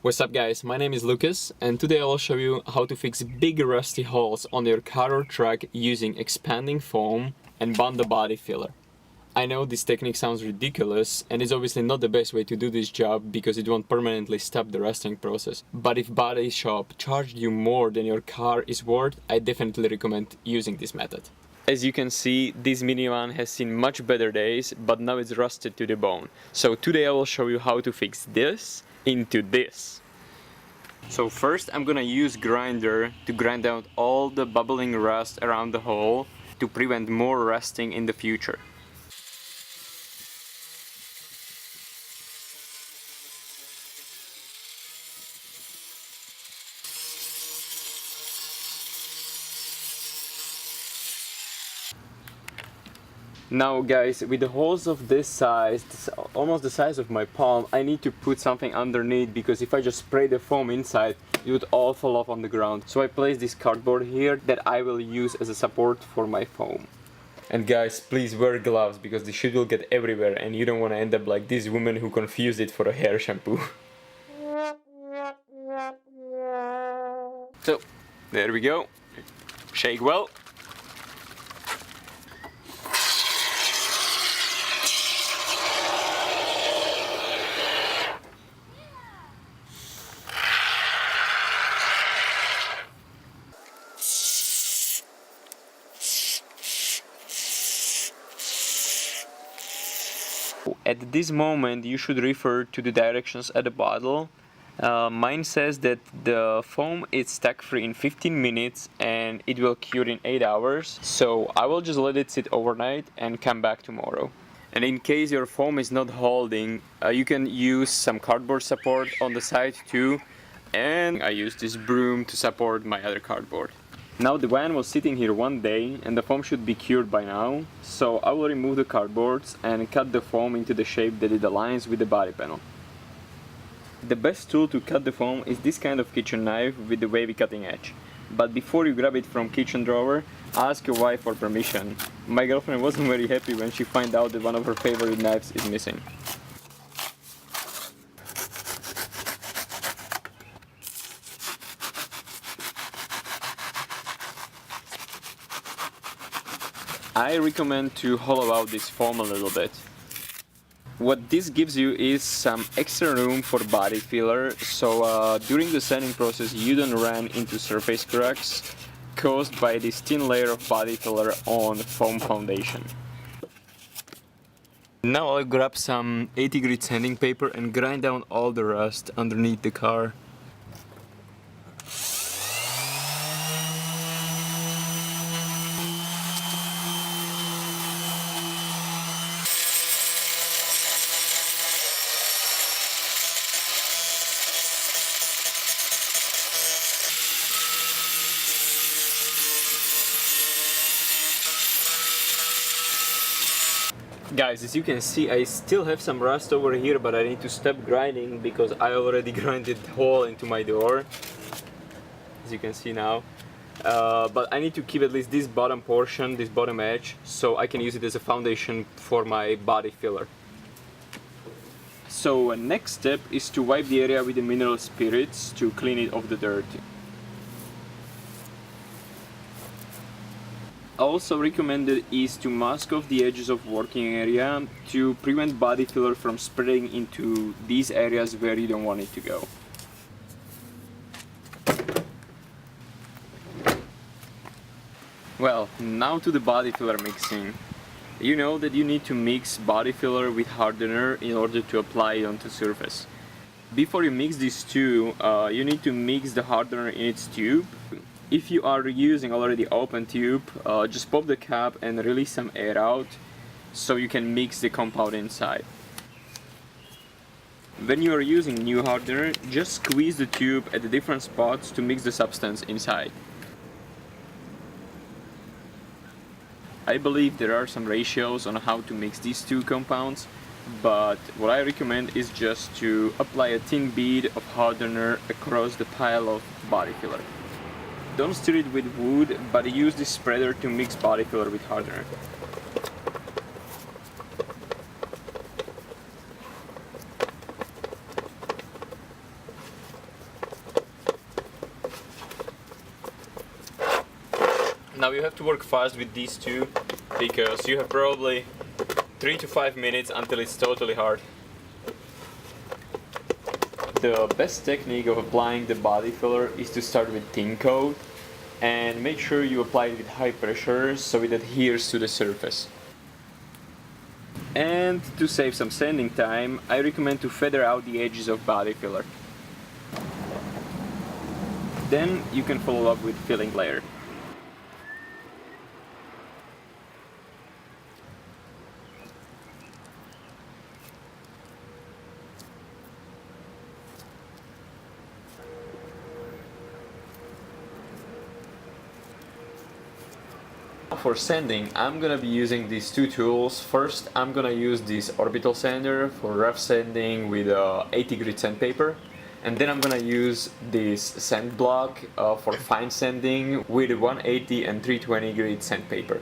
What's up guys, my name is Lucas and today I will show you how to fix big rusty holes on your car or truck using expanding foam and bond the body filler. I know this technique sounds ridiculous and is obviously not the best way to do this job because it won't permanently stop the rusting process. But if body shop charged you more than your car is worth, I definitely recommend using this method. As you can see, this minivan has seen much better days, but now it's rusted to the bone. So today I will show you how to fix this into this. So first I'm gonna use grinder to grind out all the bubbling rust around the hole to prevent more rusting in the future. Now guys, with the holes of this size, almost the size of my palm, I need to put something underneath because if I just spray the foam inside, it would all fall off on the ground. So I place this cardboard here that I will use as a support for my foam. And guys, please wear gloves because the shit will get everywhere and you don't want to end up like this woman who confused it for a hair shampoo. So, there we go. Shake well. At this moment you should refer to the directions at the bottle. Mine says that the foam is stack free in 15 minutes and it will cure in 8 hours. So I will just let it sit overnight and come back tomorrow. And in case your foam is not holding, you can use some cardboard support on the side too. And I use this broom to support my other cardboard. Now the van was sitting here one day and the foam should be cured by now, so I will remove the cardboards and cut the foam into the shape that it aligns with the body panel. The best tool to cut the foam is this kind of kitchen knife with the wavy cutting edge. But before you grab it from kitchen drawer, ask your wife for permission. My girlfriend wasn't very happy when she found out that one of her favorite knives is missing. I recommend to hollow out this foam a little bit. What this gives you is some extra room for body filler, so during the sanding process you don't run into surface cracks caused by this thin layer of body filler on foam foundation. Now I'll grab some 80 grit sanding paper and grind down all the rust underneath the car. Guys, as you can see, I still have some rust over here, but I need to stop grinding because I already grinded the hole into my door, as you can see now. But I need to keep at least this bottom portion, this bottom edge, so I can use it as a foundation for my body filler. So next step is to wipe the area with the mineral spirits to clean it of the dirt. Also recommended is to mask off the edges of working area to prevent body filler from spreading into these areas where you don't want it to go. Well, now to the body filler mixing. You know that you need to mix body filler with hardener in order to apply it onto surface. Before you mix these two, you need to mix the hardener in its tube. If you are using already open tube, just pop the cap and release some air out so you can mix the compound inside. When you are using new hardener, just squeeze the tube at the different spots to mix the substance inside. I believe there are some ratios on how to mix these two compounds, but what I recommend is just to apply a thin bead of hardener across the pile of body filler. Don't stir it with wood, but use this spreader to mix body filler with hardener. Now you have to work fast with these two because you have probably 3 to 5 minutes until it's totally hard. The best technique of applying the body filler is to start with thin coat and make sure you apply it with high pressure so it adheres to the surface. And to save some sanding time, I recommend to feather out the edges of body filler. Then you can follow up with filling layer. For sanding, I'm gonna be using these two tools. First, I'm gonna use this orbital sander for rough sanding with 80 grit sandpaper, and then I'm gonna use this sand block for fine sanding with 180 and 320 grit sandpaper.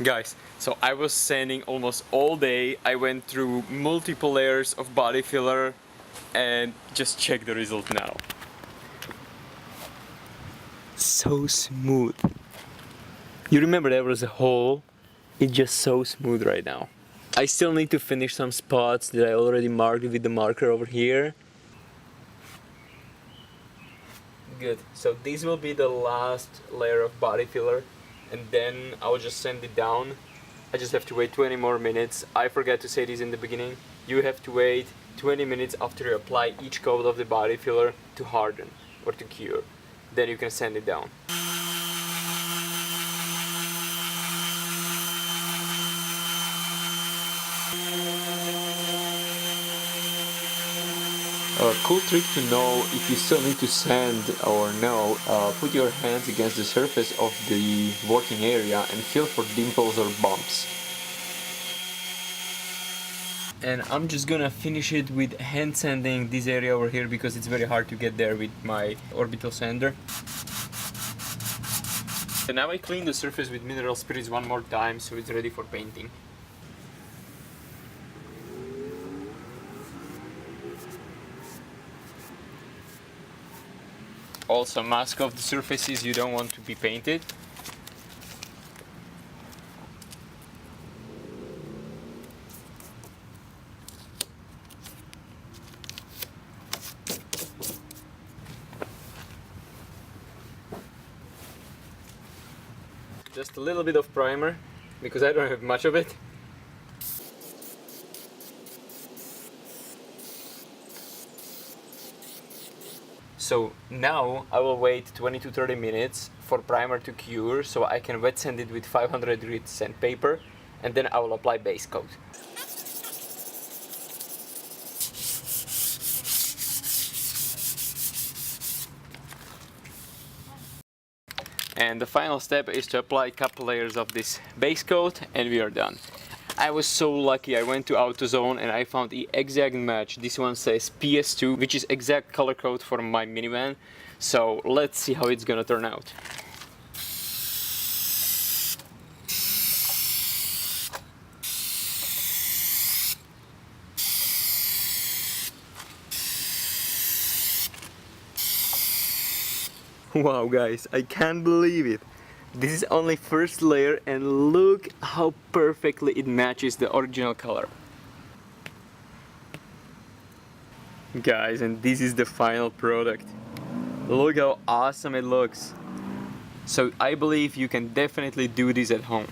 Guys, so I was sanding almost all day. I went through multiple layers of body filler and just check the result now. So smooth. You remember there was a hole? It's just so smooth right now. I still need to finish some spots that I already marked with the marker over here. Good. So this will be the last layer of body filler, and then I'll just sand it down. I just have to wait 20 more minutes. I forgot to say this in the beginning. You have to wait 20 minutes after you apply each coat of the body filler to harden or to cure. Then you can sand it down. A cool trick to know if you still need to sand or no, put your hands against the surface of the working area and feel for dimples or bumps. And I'm just gonna finish it with hand sanding this area over here because it's very hard to get there with my orbital sander. And now I clean the surface with mineral spirits one more time so it's ready for painting. Also mask off the surfaces you don't want to be painted. Just a little bit of primer because I don't have much of it. So now I will wait 20 to 30 minutes for primer to cure so I can wet sand it with 500 grit sandpaper, and then I will apply base coat. And the final step is to apply a couple layers of this base coat and we are done. I was so lucky. I went to AutoZone and I found the exact match. This one says PS2, which is exact color code for my minivan. So let's see how it's gonna turn out. Wow guys, I can't believe it. This is only first layer and look how perfectly it matches the original color. Guys, and this is the final product. Look how awesome it looks. So I believe you can definitely do this at home.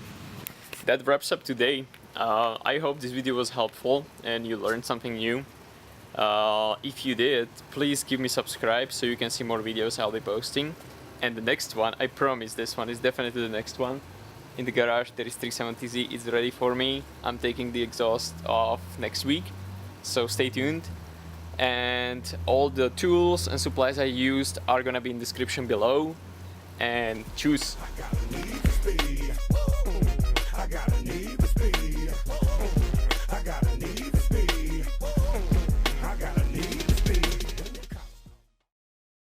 That wraps up today. I hope this video was helpful and you learned something new. If you did, please give me subscribe so you can see more videos I'll be posting. And the next one, I promise this one is definitely the next one. In the garage there is 370Z, it's ready for me. I'm taking the exhaust off next week, so stay tuned. And all the tools and supplies I used are gonna be in the description below. and choose.